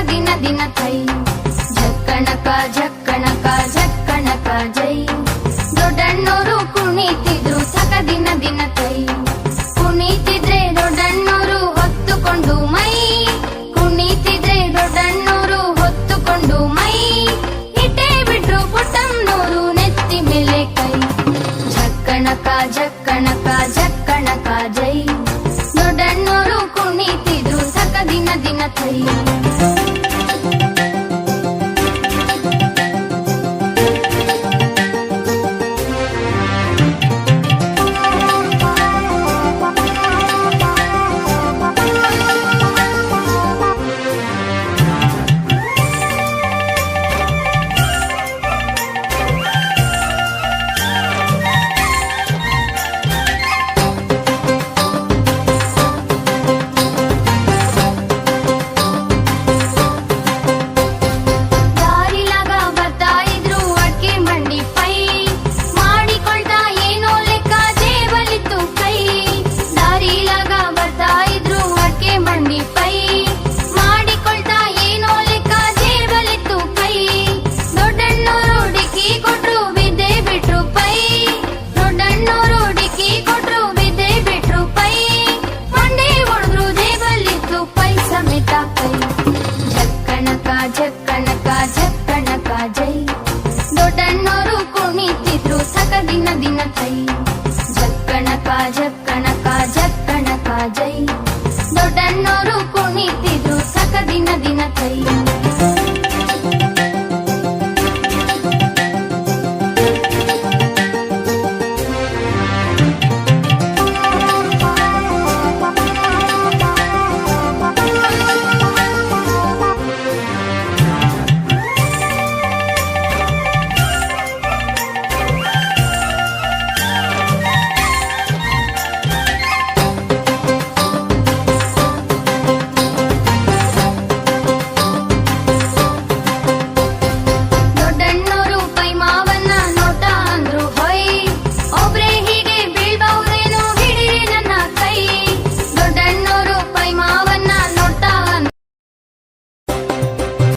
ದಿನ ದಿನ ಥೈ ಝಕ್ಕಣಕ ಝಕ್ಕಣಕ ಝಕ್ಕಣಕ ಜೈ ದೊಡ್ಡಣ್ಣೋರು ಕುಣಿತಿದ್ರು ಸಕ ದಿನ ದಿನ ಥೈ ಕುಣಿತಿದ್ರೆ ದೊಡ್ಡಣ್ಣೋರು ಹೊತ್ತುಕೊಂಡು ಮೈ ಕುಣಿತಿದ್ರೆ ದೊಡ್ಡಣ್ಣೋರು ಹೊತ್ತುಕೊಂಡು ಮೈ ಇಟ್ಟೇ ಬಿಟ್ರು ಪುಟ್ಟಮ್ಮನೋರು ನೆತ್ತಿ ಮೇಲೆ ಕೈ ಝಕ್ಕಣಕ ಝಕ್ಕಣಕ ಝಕ್ಕಣಕ ಜೈ ದೊಡ್ಡಣ್ಣೋರು ಕುಣಿತಿದ್ರು ಸಕ ದಿನ ದಿನ ಥೈ ಝಕ್ಕಣಕ ಝಕ್ಕಣಕ ಜೈ ದೊಡ್ಡಣ್ಣೋರು ಕುಣಿತಿದ್ರು ಸಕ ದಿನ ದಿನ ಥೈ